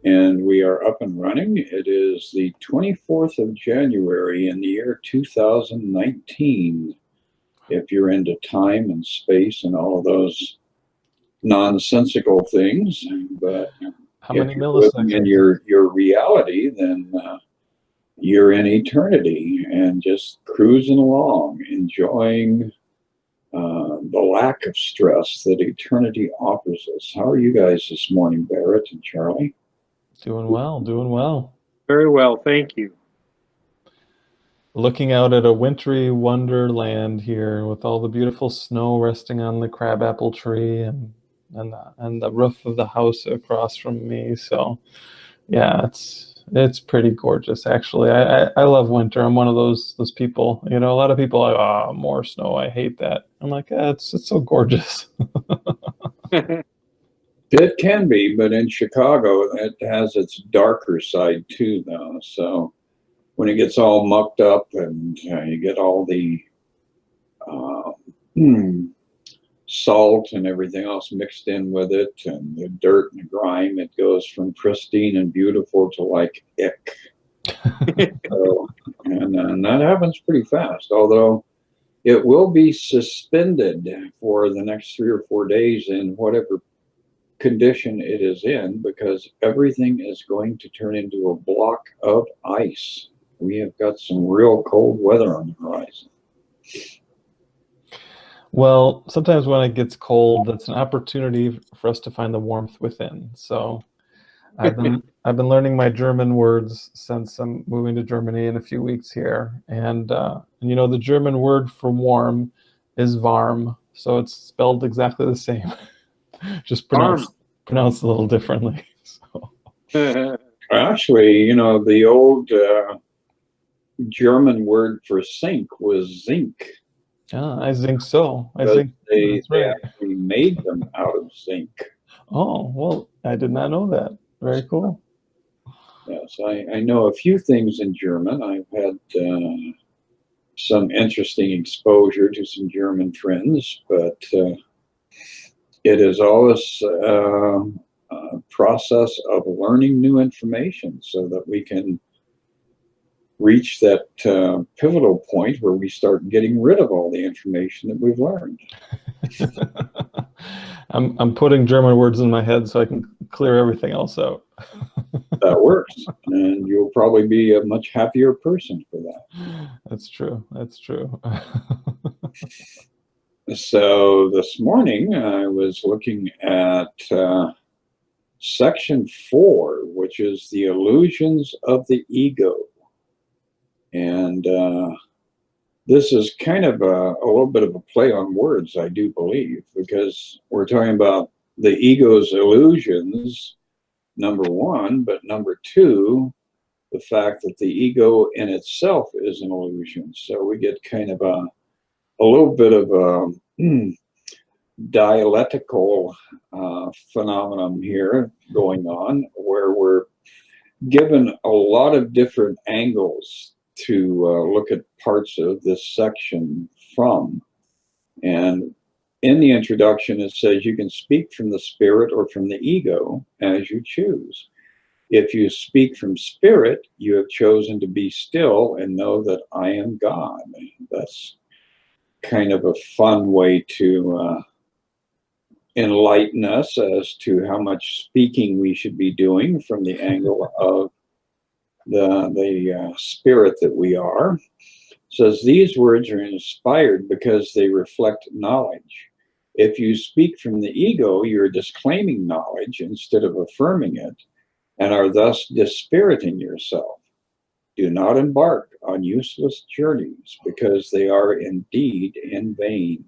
and we are up and running. It is the 24th of January in the year 2019. If you're into time and space and all of those nonsensical things, but How many if you're living in milliseconds? your reality, then you're in eternity and just cruising along, enjoying the lack of stress that eternity offers us. How are you guys this morning, Barrett and Charlie? Doing well, doing well. Very well, thank you. Looking out at a wintry wonderland here with all the beautiful snow resting on the crabapple tree and the roof of the house across from me. So yeah, it's pretty gorgeous actually. I love winter. I'm one of those people. You know, a lot of people are like, oh, more snow. I hate that. I'm like, it's so gorgeous. It can be, but in Chicago, it has its darker side too, though. So when it gets all mucked up and you get all the uh, salt and everything else mixed in with it, and the dirt and the grime, it goes from pristine and beautiful to like ick. So, and that happens pretty fast, although it will be suspended for the next 3 or 4 days in whatever condition it is in, because everything is going to turn into a block of ice. We have got some real cold weather on the horizon. Well, sometimes when it gets cold, that's an opportunity for us to find the warmth within. So I've been learning my German words since I'm moving to Germany in a few weeks here, and you know, the German word for warm is warm, so it's spelled exactly the same, just pronounced a little differently. So. Actually, you know, the old German word for sink was zinc. I think so. I think they that's right. actually made them out of zinc. Oh, well, I did not know that. Very cool. Yes, I know a few things in German. I've had some interesting exposure to some German friends, but it is always a process of learning new information so that we can reach that pivotal point where we start getting rid of all the information that we've learned. I'm putting German words in my head so I can clear everything else out. That works, and you'll probably be a much happier person for that. That's true. That's true. So this morning I was looking at section 4, which is the illusions of the ego. And this is kind of a little bit of a play on words, I do believe, because we're talking about the ego's illusions, number one, but number two, the fact that the ego in itself is an illusion. So we get kind of a little bit of a dialectical phenomenon here going on, where we're given a lot of different angles to look at parts of this section from. And in the introduction, it says you can speak from the spirit or from the ego as you choose. If you speak from spirit, you have chosen to be still and know that I am God. That's kind of a fun way to enlighten us as to how much speaking we should be doing from the angle of the spirit that we are. It says these words are inspired because they reflect knowledge. If you speak from the ego, you're disclaiming knowledge instead of affirming it, and are thus dispiriting yourself. Do not embark on useless journeys, because they are indeed in vain.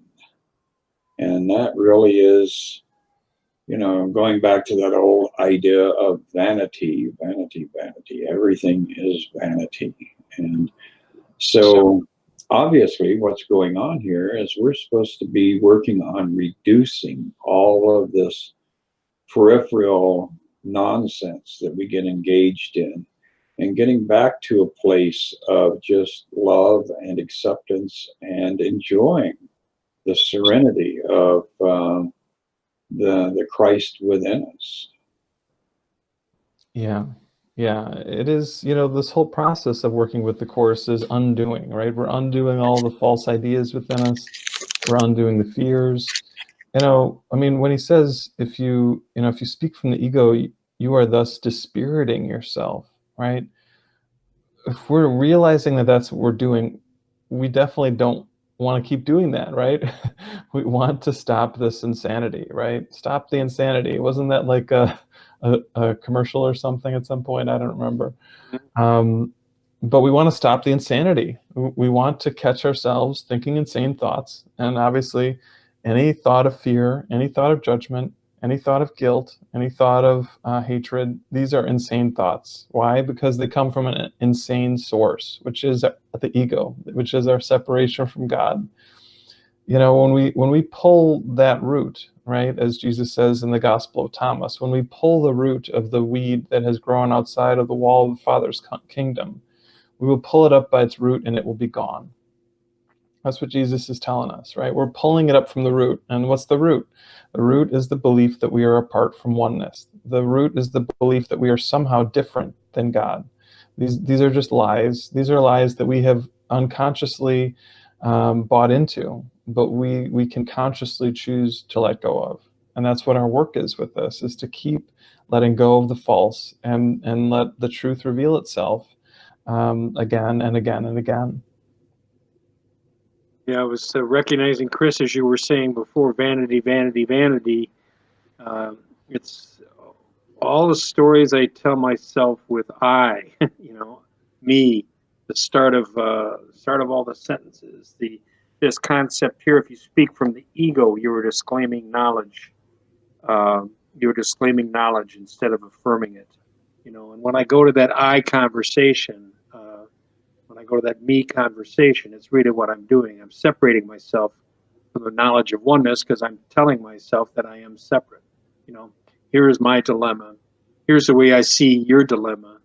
And that really is, you know, going back to that old idea of vanity, vanity, vanity. Everything is vanity. And so obviously what's going on here is we're supposed to be working on reducing all of this peripheral nonsense that we get engaged in, and getting back to a place of just love and acceptance and enjoying the serenity of the Christ within us. Yeah. Yeah. It is, this whole process of working with the Course is undoing, right? We're undoing all the false ideas within us. We're undoing the fears. I mean, when he says, if you speak from the ego, you are thus dispiriting yourself, right? If we're realizing that that's what we're doing, we definitely don't want to keep doing that, right? We want to stop this insanity, right? Stop the insanity. Wasn't that like a commercial or something at some point? I don't remember. Um, but we want to stop the insanity. We want to catch ourselves thinking insane thoughts. And obviously, any thought of fear, any thought of judgment, any thought of guilt, any thought of hatred, these are insane thoughts. Why? Because they come from an insane source, which is the ego, which is our separation from God. When we pull that root, right, as Jesus says in the Gospel of Thomas, when we pull the root of the weed that has grown outside of the wall of the Father's kingdom, we will pull it up by its root and it will be gone. That's what Jesus is telling us, right? We're pulling it up from the root. And what's the root? The root is the belief that we are apart from oneness. The root is the belief that we are somehow different than God. These are just lies. These are lies that we have unconsciously bought into, but we can consciously choose to let go of. And that's what our work is with this, is to keep letting go of the false and let the truth reveal itself again and again and again. Yeah, I was recognizing, Chris, as you were saying before, vanity, vanity, vanity. It's all the stories I tell myself with I, me, the start of all the sentences. This concept here, if you speak from the ego, you were disclaiming knowledge. You're disclaiming knowledge instead of affirming it. And when I go to that I conversation, when I go to that me conversation, it's really what I'm doing. I'm separating myself from the knowledge of oneness because I'm telling myself that I am separate. Here is my dilemma. Here's the way I see your dilemma.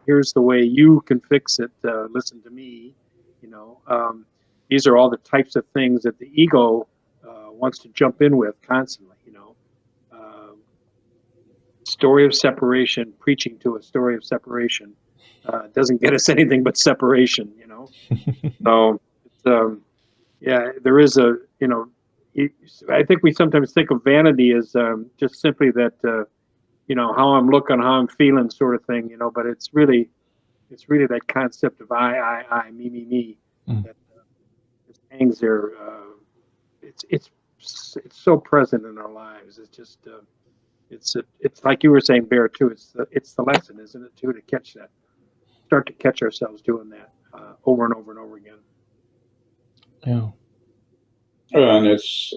Here's the way you can fix it. Listen to me. These are all the types of things that the ego wants to jump in with constantly. Story of separation, preaching to a story of separation doesn't get us anything but separation. So yeah, there is I think we sometimes think of vanity as just simply that how I'm looking, how I'm feeling, sort of thing. But it's really that concept of I, me, me, me that just hangs there. It's so present in our lives. It's just it's like you were saying, Bear, too. It's the lesson, isn't it, too, to start to catch ourselves doing that over and over and over again. Yeah. And it's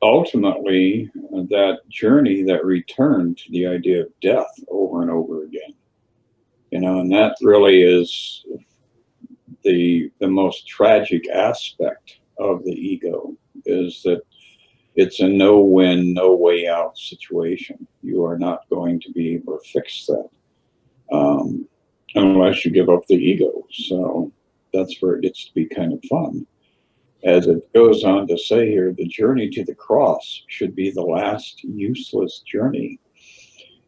ultimately that journey, that return to the idea of death over and over again. And that really is the most tragic aspect of the ego, is that it's a no-win, no way out situation. You are not going to be able to fix that unless you give up the ego. So that's where it gets to be kind of fun. As it goes on to say here, the journey to the cross should be the last useless journey.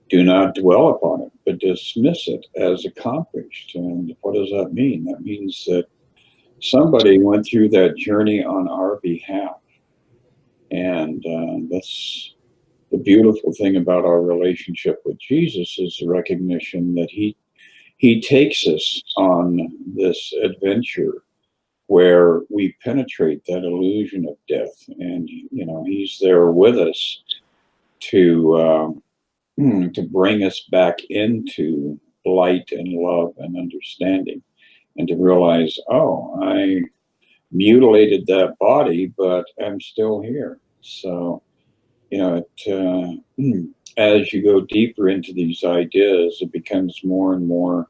Do not dwell upon it, but dismiss it as accomplished. And what does that mean? That means that somebody went through that journey on our behalf. And that's the beautiful thing about our relationship with Jesus, is the recognition that he takes us on this adventure where we penetrate that illusion of death. And, he's there with us to bring us back into light and love and understanding, and to realize, oh, I mutilated that body, but I'm still here. So, as you go deeper into these ideas, it becomes more and more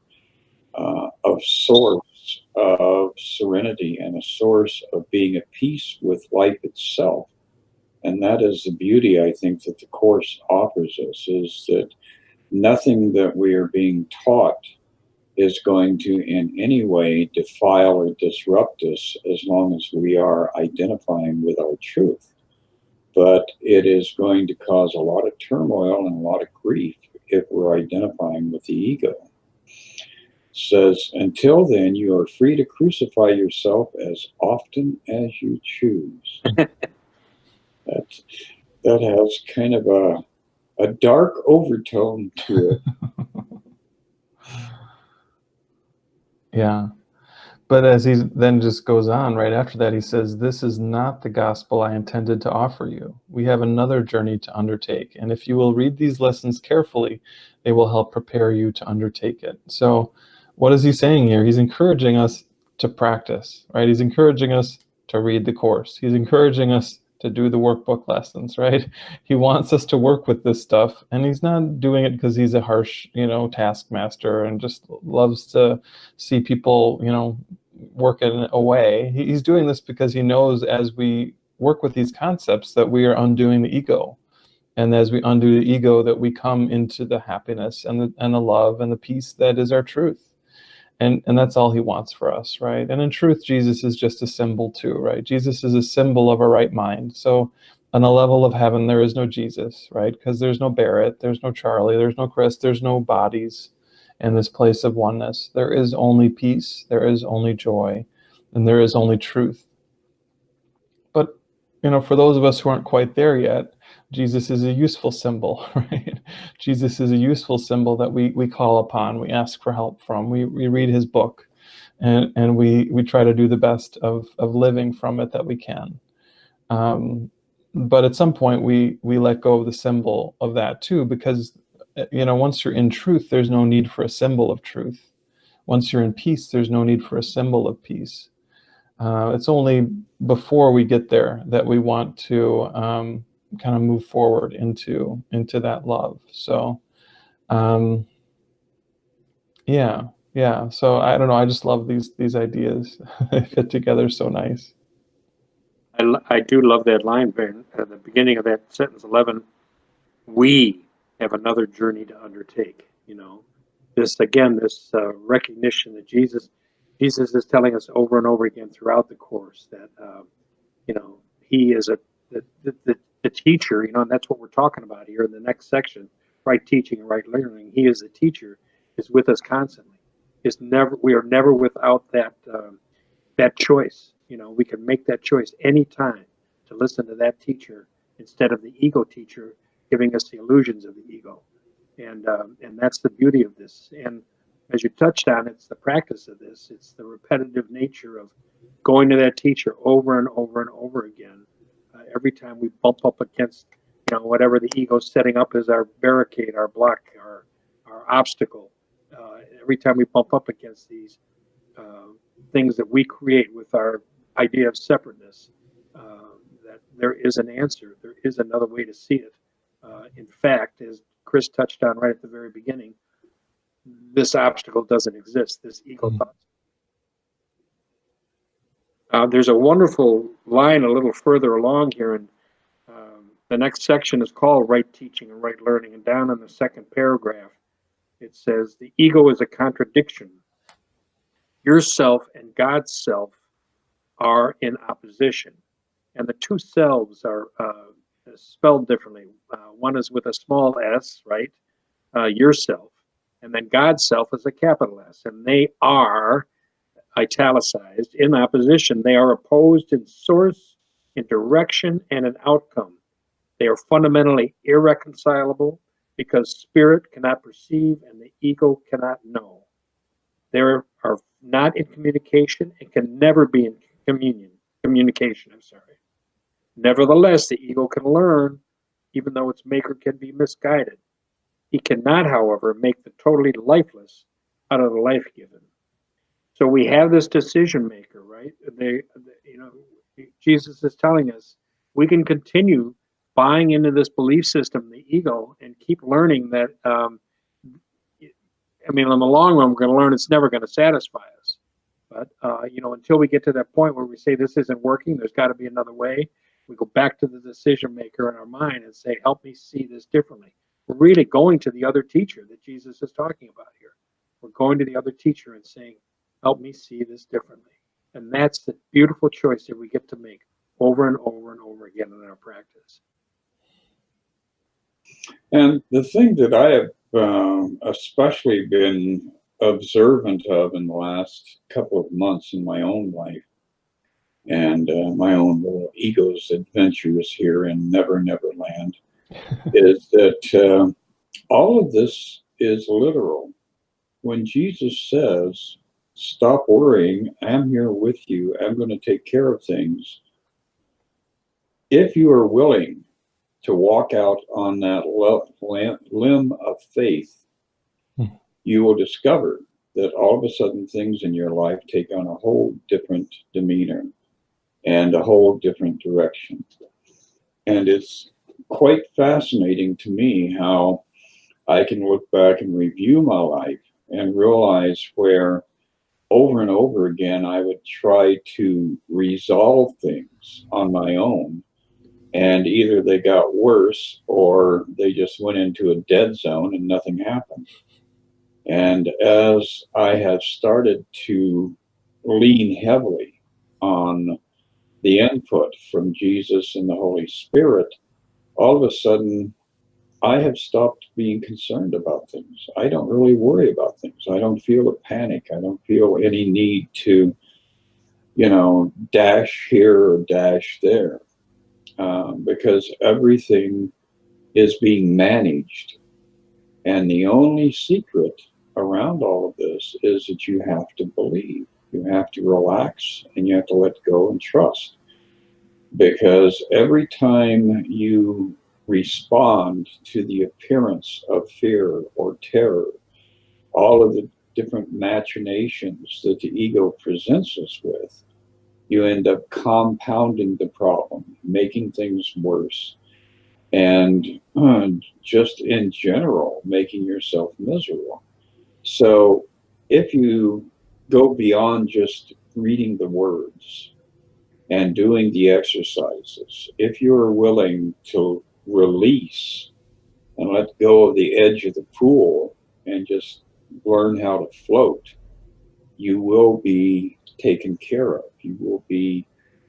of source of serenity and a source of being at peace with life itself. And that is the beauty, I think, that the Course offers us, is that nothing that we are being taught is going to in any way defile or disrupt us, as long as we are identifying with our truth. But it is going to cause a lot of turmoil and a lot of grief if we're identifying with the ego. Says, until then, you are free to crucify yourself as often as you choose. That has kind of a dark overtone to it. Yeah. But as he then just goes on right after that, he says, this is not the gospel I intended to offer you. We have another journey to undertake. And if you will read these lessons carefully, they will help prepare you to undertake it. So what is he saying here? He's encouraging us to practice, right? He's encouraging us to read the course. He's encouraging us to do the workbook lessons, right? He wants us to work with this stuff, and he's not doing it because he's a harsh, taskmaster and just loves to see people, working away. He's doing this because he knows as we work with these concepts that we are undoing the ego. And as we undo the ego, that we come into the happiness and the love and the peace that is our truth. And that's all he wants for us, right? And in truth, Jesus is just a symbol too, right? Jesus is a symbol of a right mind. So on the level of heaven, there is no Jesus, right? Because there's no Barrett, there's no Charlie, there's no Chris, there's no bodies in this place of oneness. There is only peace, there is only joy, and there is only truth. But, for those of us who aren't quite there yet, Jesus is a useful symbol, right? Jesus is a useful symbol that we call upon, we ask for help from, we read his book, and we try to do the best of living from it that we can. But at some point, we let go of the symbol of that too, because once you're in truth, there's no need for a symbol of truth. Once you're in peace, there's no need for a symbol of peace. It's only before we get there that we want to kind of move forward into that love. So, yeah. So I don't know. I just love these ideas. They fit together so nice. I do love that line, Ben, at the beginning of that sentence 11. We have another journey to undertake. This recognition that Jesus is telling us over and over again throughout the course that he is the teacher. And that's what we're talking about here in the next section. Right teaching and right learning. He is the teacher, is with us constantly. We are never without that choice. We can make that choice anytime to listen to that teacher instead of the ego teacher giving us the illusions of the ego. And that's the beauty of this. And as you touched on, it's the practice of this. It's the repetitive nature of going to that teacher over and over and over again. Every time we bump up against, whatever the ego's setting up as our barricade, our block, our obstacle. Every time we bump up against these things that we create with our idea of separateness, that there is an answer. There is another way to see it. In fact, as Chris touched on right at the very beginning, this obstacle doesn't exist, this ego thought. There's a wonderful line a little further along here, and the next section is called Right Teaching and Right Learning, and down in the second paragraph, it says, the ego is a contradiction. Yourself and God's self are in opposition, and the two selves are spelled differently. One is with a small s, right? Yourself, and then God's self is a capital S, and they are italicized in opposition. They are opposed in source, in direction, and in outcome. They are fundamentally irreconcilable because spirit cannot perceive and the ego cannot know. They are not in communication and can never be in communication. Nevertheless, the ego can learn, even though its maker can be misguided. He cannot, however, make the totally lifeless out of the life given. So we have this decision maker, right? Jesus is telling us we can continue buying into this belief system, the ego, and keep learning that. In the long run, we're going to learn it's never going to satisfy us. But until we get to that point where we say this isn't working, there's got to be another way. We go back to the decision maker in our mind and say, help me see this differently. We're really going to the other teacher that Jesus is talking about here. We're going to the other teacher and saying, help me see this differently. And that's the beautiful choice that we get to make over and over and over again in our practice. And the thing that I have especially been observant of in the last couple of months in my own life and my own little ego's adventures here in Never Never Land is that all of this is literal. When Jesus says, "Stop worrying, I'm here with you, I'm going to take care of things," if you are willing to walk out on that limb of faith, you will discover that all of a sudden things in your life take on a whole different demeanor and a whole different direction. And it's quite fascinating to me how I can look back and review my life and realize where over and over again I would try to resolve things on my own, and either they got worse or they just went into a dead zone and nothing happened. And as I have started to lean heavily on the input from Jesus and the Holy Spirit, all of a sudden I have stopped being concerned about things. I don't really worry about things. I don't feel a panic. I don't feel any need to, dash here or dash there, because everything is being managed. And the only secret around all of this is that you have to believe. You have to relax and you have to let go and trust. Because every time you respond to the appearance of fear or terror, all of the different machinations that the ego presents us with, you end up compounding the problem, making things worse, and just in general, making yourself miserable. So if you go beyond just reading the words and doing the exercises, if you're willing to release and let go of the edge of the pool and just learn how to float, you will be taken care of. You will be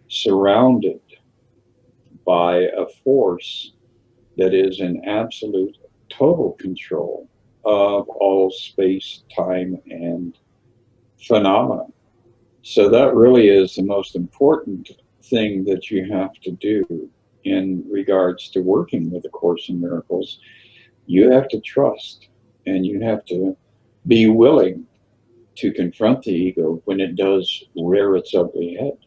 surrounded by a force that is in absolute total control of all space, time, and phenomena. So that really is the most important thing that you have to do in regards to working with A Course in Miracles. You have to trust, and you have to be willing to confront the ego when it does rear its ugly head.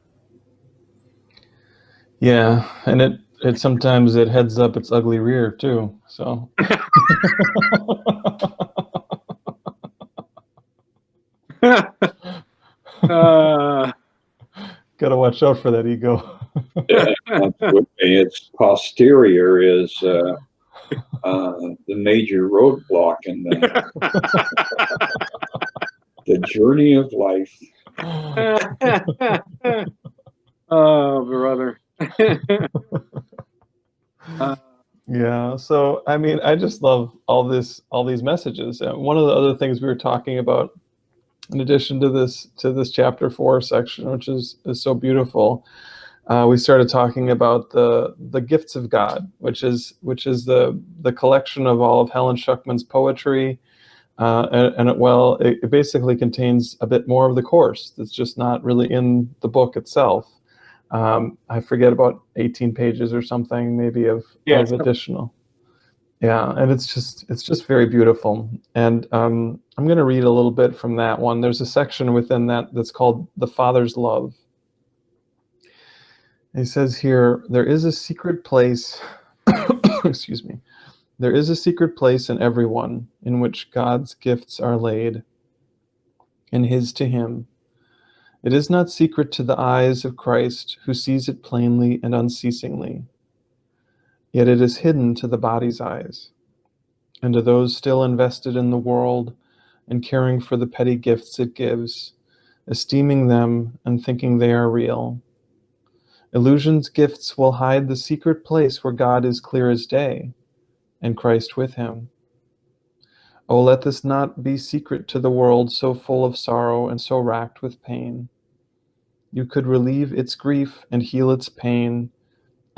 Yeah, and it sometimes it heads up its ugly rear too. So gotta watch out for that ego. Its posterior is the major roadblock in the journey of life. Oh, brother. Yeah, so I mean, I just love all these messages. One of the other things we were talking about, in addition to this chapter 4 section, which is so beautiful, we started talking about the gifts of God, which is the collection of all of Helen Schuckman's poetry, and it basically contains a bit more of the Course that's just not really in the book itself. I forget, about 18 pages or something, maybe of additional. Yeah, and it's just very beautiful. And I'm going to read a little bit from that one. There's a section within that's called The Father's Love. He says here, there is a secret place, excuse me, there is a secret place in everyone in which God's gifts are laid, and his to him. It is not secret to the eyes of Christ, who sees it plainly and unceasingly. Yet it is hidden to the body's eyes, and to those still invested in the world and caring for the petty gifts it gives, esteeming them and thinking they are real. Illusion's gifts will hide the secret place where God is clear as day, and Christ with him. Oh, let this not be secret to the world so full of sorrow and so racked with pain. You could relieve its grief and heal its pain,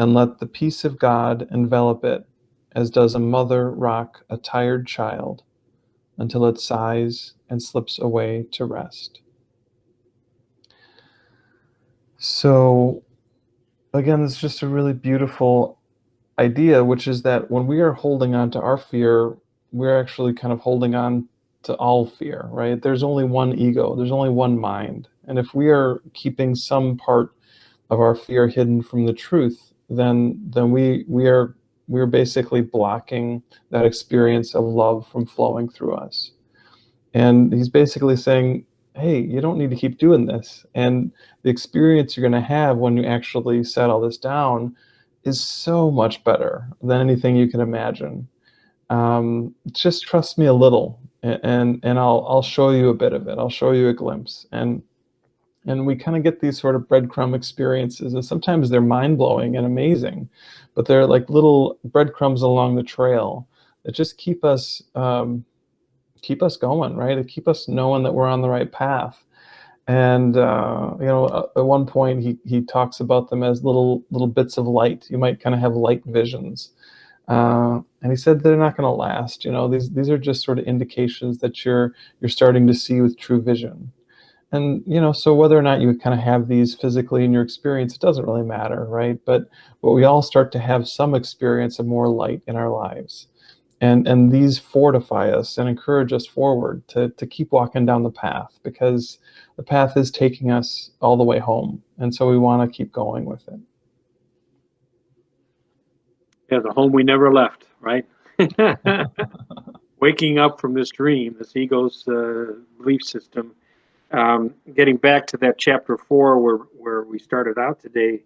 and let the peace of God envelop it as does a mother rock a tired child until it sighs and slips away to rest. So again, it's just a really beautiful idea, which is that when we are holding on to our fear, we're actually kind of holding on to all fear, right? There's only one ego, there's only one mind. And if we are keeping some part of our fear hidden from the truth, then we're basically blocking that experience of love from flowing through us. And he's basically saying, hey, you don't need to keep doing this. And the experience you're going to have when you actually set all this down is so much better than anything you can imagine. Just trust me a little, and I'll show you a bit of it. I'll show you a glimpse. And we kind of get these sort of breadcrumb experiences, and sometimes they're mind-blowing and amazing, but they're like little breadcrumbs along the trail that just keep us going, right? To keep us knowing that we're on the right path. And at one point he talks about them as little bits of light. You might kind of have light visions, and he said they're not going to last. These are just sort of indications that you're starting to see with true vision. And so whether or not you kind of have these physically in your experience, it doesn't really matter, right? But we all start to have some experience of more light in our lives. And these fortify us and encourage us forward to keep walking down the path, because the path is taking us all the way home. And so we want to keep going with it. Yeah, the home we never left, right? Waking up from this dream, this ego's belief system. Getting back to that chapter 4 where we started out today,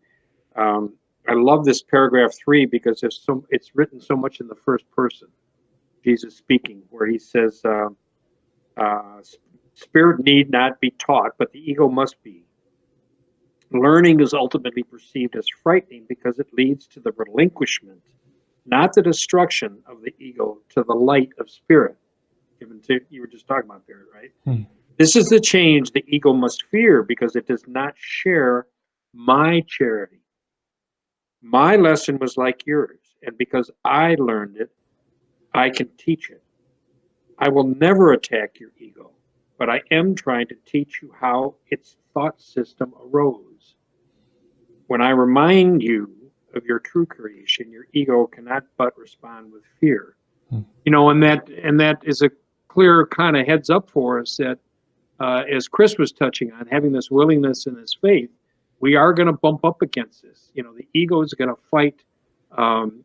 I love this paragraph 3 because it's written so much in the first person. Jesus speaking, where he says, spirit need not be taught, but the ego must be. Learning is ultimately perceived as frightening because it leads to the relinquishment, not the destruction of the ego, to the light of spirit. You were just talking about spirit, right? This is the change the ego must fear because it does not share my charity. My lesson was like yours, and because I learned it, I can teach it. I will never attack your ego, but I am trying to teach you how its thought system arose. When I remind you of your true creation, your ego cannot but respond with fear. And that is a clear kind of heads up for us that, as Chris was touching on, having this willingness and this faith, we are going to bump up against this. The ego is going to fight,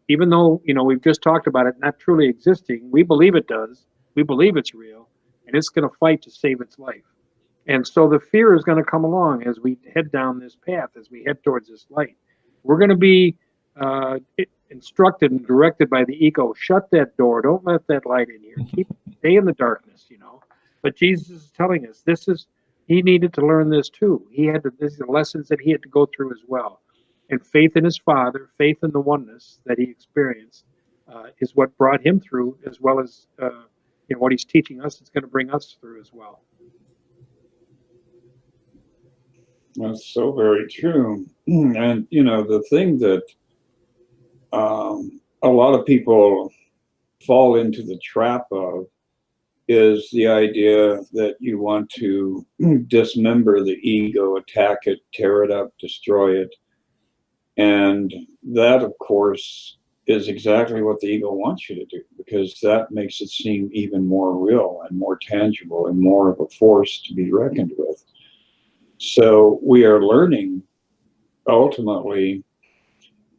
even though we've just talked about it not truly existing. We believe it does. We believe it's real, and it's going to fight to save its life. And so the fear is going to come along as we head down this path, as we head towards this light. We're going to be instructed and directed by the ego. Shut that door. Don't let that light in here. Stay in the darkness, But Jesus is telling us he needed to learn this too. These are lessons that he had to go through as well. And faith in his Father, faith in the oneness that he experienced, is what brought him through, as well as what he's teaching us. It's going to bring us through as well. That's so very true. And the thing that a lot of people fall into the trap of is the idea that you want to dismember the ego, attack it, tear it up, destroy it. And that, of course, is exactly what the ego wants you to do, because that makes it seem even more real and more tangible and more of a force to be reckoned with. So we are learning ultimately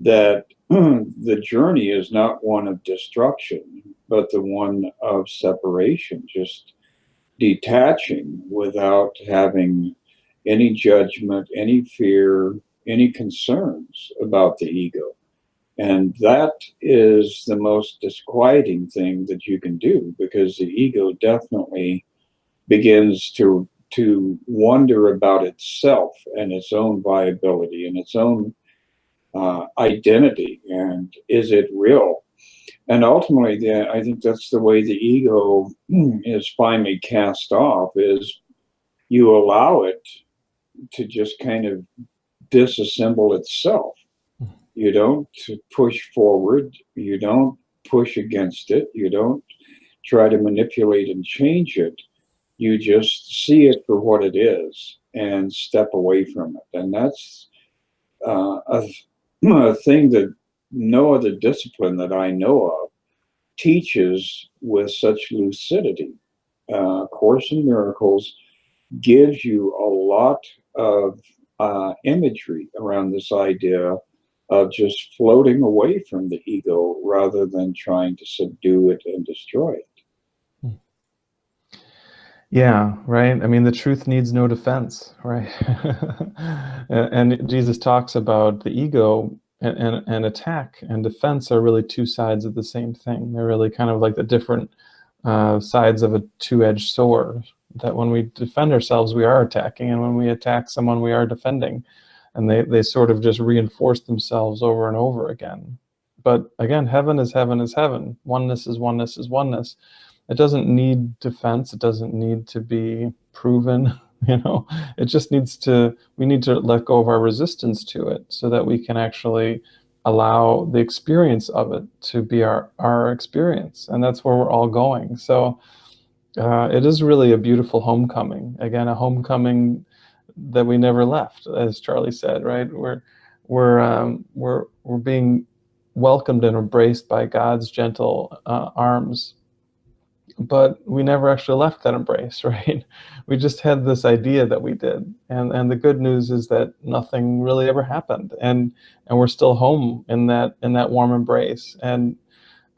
that the journey is not one of destruction, but the one of separation, just detaching without having any judgment, any fear, any concerns about the ego. And that is the most disquieting thing that you can do, because the ego definitely begins to wonder about itself and its own viability and its own identity, and is it real? And ultimately, I think that's the way the ego is finally cast off, is you allow it to just kind of disassemble itself. You don't push forward. You don't push against it. You don't try to manipulate and change it. You just see it for what it is and step away from it. And that's a thing that no other discipline that I know of teaches with such lucidity. Course in Miracles gives you a lot of imagery around this idea of just floating away from the ego rather than trying to subdue it and destroy it. Yeah, right. I mean, the truth needs no defense, right? And Jesus talks about the ego and attack and defense are really two sides of the same thing. They're really kind of like the different sides of a two-edged sword. That when we defend ourselves, we are attacking, and when we attack someone, we are defending. And they sort of just reinforce themselves over and over again. But again, heaven is heaven is heaven. Oneness is oneness is oneness. It doesn't need defense. It doesn't need to be proven. It just needs to, we need to let go of our resistance to it so that we can actually allow the experience of it to be our experience. And that's where we're all going. So it is really a beautiful homecoming. Again, a homecoming that we never left, as Charlie said, right? We're being welcomed and embraced by God's gentle arms. But we never actually left that embrace, right? We just had this idea that we did. And the good news is that nothing really ever happened. And we're still home in that warm embrace. And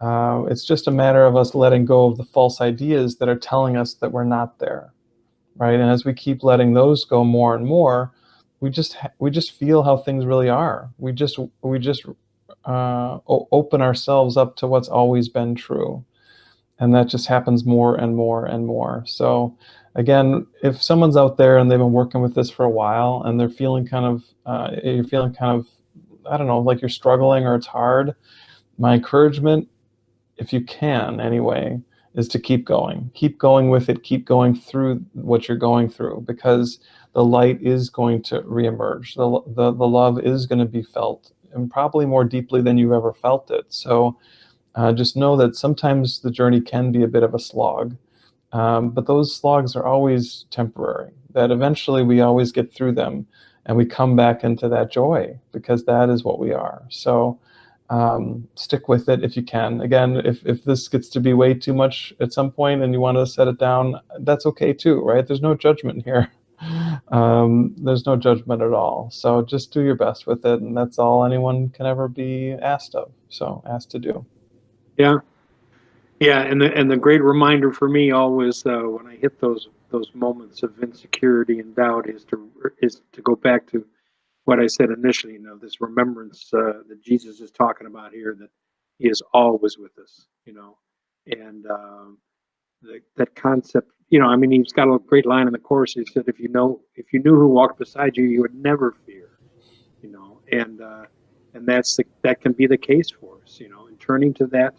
it's just a matter of us letting go of the false ideas that are telling us that we're not there, right? And as we keep letting those go more and more, we just feel how things really are. We just open ourselves up to what's always been true. And that just happens more and more and more. So again, if someone's out there and they've been working with this for a while and they're feeling you're feeling kind of, I don't know, like you're struggling or it's hard, my encouragement, if you can anyway, is to keep going. Keep going with it. Keep going through what you're going through, because the light is going to reemerge. The love is going to be felt, and probably more deeply than you've ever felt it. So just know that sometimes the journey can be a bit of a slog, but those slogs are always temporary, that eventually we always get through them and we come back into that joy, because that is what we are. So stick with it if you can. Again, if this gets to be way too much at some point and you want to set it down, that's okay too, right? There's no judgment here. There's no judgment at all. So just do your best with it, and that's all anyone can ever be asked to do. Yeah, and the great reminder for me always, when I hit those moments of insecurity and doubt, is to go back to what I said initially. This remembrance that Jesus is talking about here, that He is always with us. And that concept. I mean, He's got a great line in the Course. He said, if you knew who walked beside you, you would never fear. And that can be the case for us. And turning to that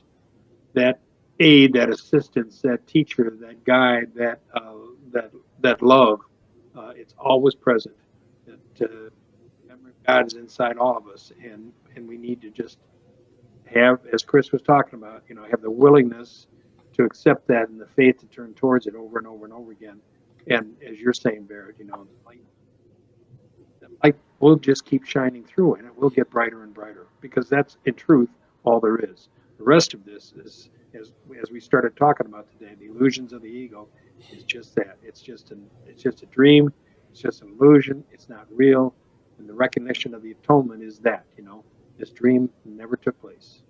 aid, that assistance, that teacher, that guide, that love, it's always present. That the memory of God is inside all of us, and we need to just have, as Chris was talking about, have the willingness to accept that and the faith to turn towards it over and over and over again. And as you're saying, Barrett, the light will just keep shining through, and it will get brighter and brighter, because that's in truth all there is. The rest of this is, as we started talking about today, the illusions of the ego, is just that. It's just a dream. It's just an illusion. It's not real. And the recognition of the atonement is that, this dream never took place.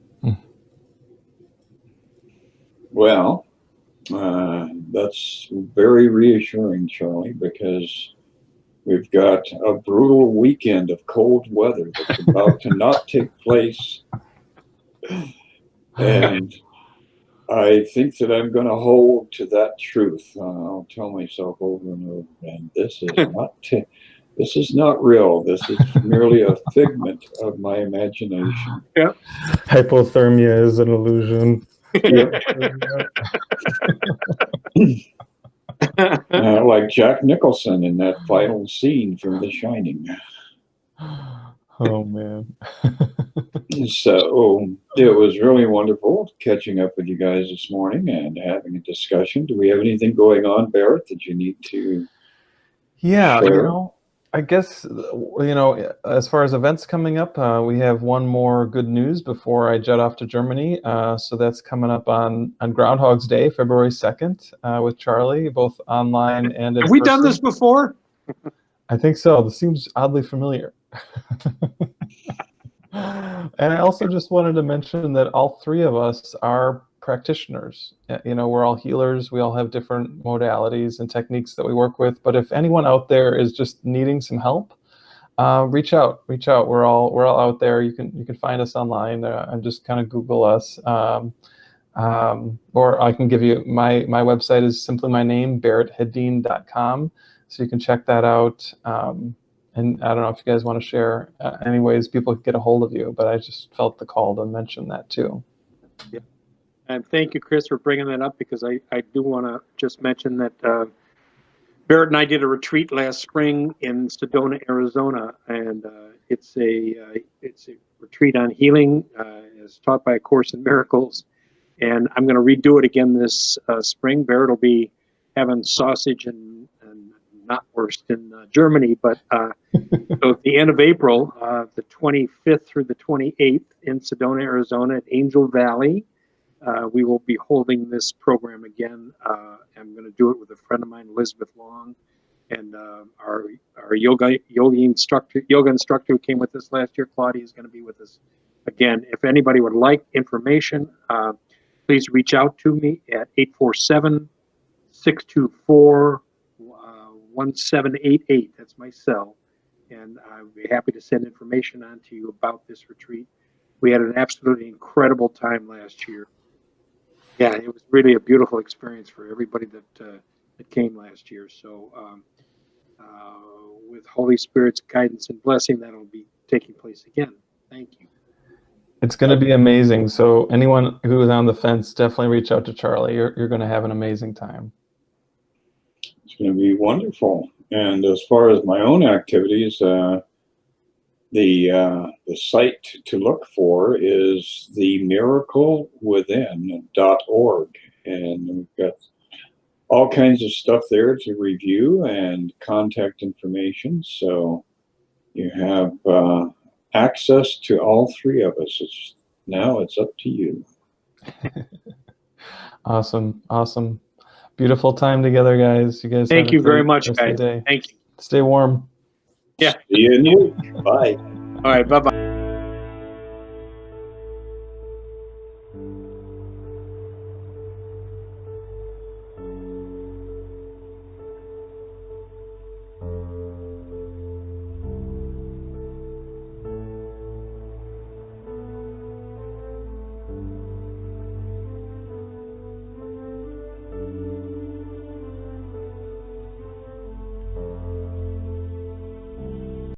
Well, that's very reassuring, Charlie, because we've got a brutal weekend of cold weather that's about to not take place. And I think that I'm going to hold to that truth. I'll tell myself over and over again, this is not real. This is merely a figment of my imagination. Yeah. Hypothermia is an illusion. Like Jack Nicholson in that final scene from The Shining. Oh man. So it was really wonderful catching up with you guys this morning and having a discussion. Do we have anything going on, Barrett, that you need to Yeah, share? I guess, as far as events coming up, we have one more good news before I jet off to Germany. So that's coming up on Groundhog's Day, February 2nd, with Charlie, both online and in Have we done person. this before? I think so. This seems oddly familiar. And I also just wanted to mention that all three of us are practitioners. We're all healers. We all have different modalities and techniques that we work with. But if anyone out there is just needing some help, reach out. Reach out. We're all out there. You can find us online and just kind of Google us. Or I can give you my website is simply my name, barretthedin.com. So you can check that out. And I don't know if you guys want to share any ways people can get a hold of you, but I just felt the call to mention that too. Yeah. And thank you, Chris, for bringing that up, because I do want to just mention that Barrett and I did a retreat last spring in Sedona, Arizona, and it's a retreat on healing, as taught by A Course in Miracles. And I'm going to redo it again this spring. Barrett will be having sausage and knockwurst in Germany, but so at the end of April, the 25th through the 28th in Sedona, Arizona at Angel Valley, we will be holding this program again. I'm going to do it with a friend of mine, Elizabeth Long, and our yoga instructor who came with us last year, Claudia, is going to be with us again. If anybody would like information, please reach out to me at 847-624-1788. That's my cell. And I'd be happy to send information on to you about this retreat. We had an absolutely incredible time last year. Yeah, it was really a beautiful experience for everybody that came last year. So with Holy Spirit's guidance and blessing, that'll be taking place again. Thank you. It's going to be amazing. So anyone who is on the fence, definitely reach out to Charlie. You're going to have an amazing time. It's going to be wonderful. And as far as my own activities, the site to look for is themiraclewithin.org, and we've got all kinds of stuff there to review and contact information. So you have access to all three of us. Now it's up to you. Awesome. Beautiful time together, guys. You guys thank you very much, guys. Thank you. Stay warm. Yeah. See you in a week. Bye. All right. Bye-bye.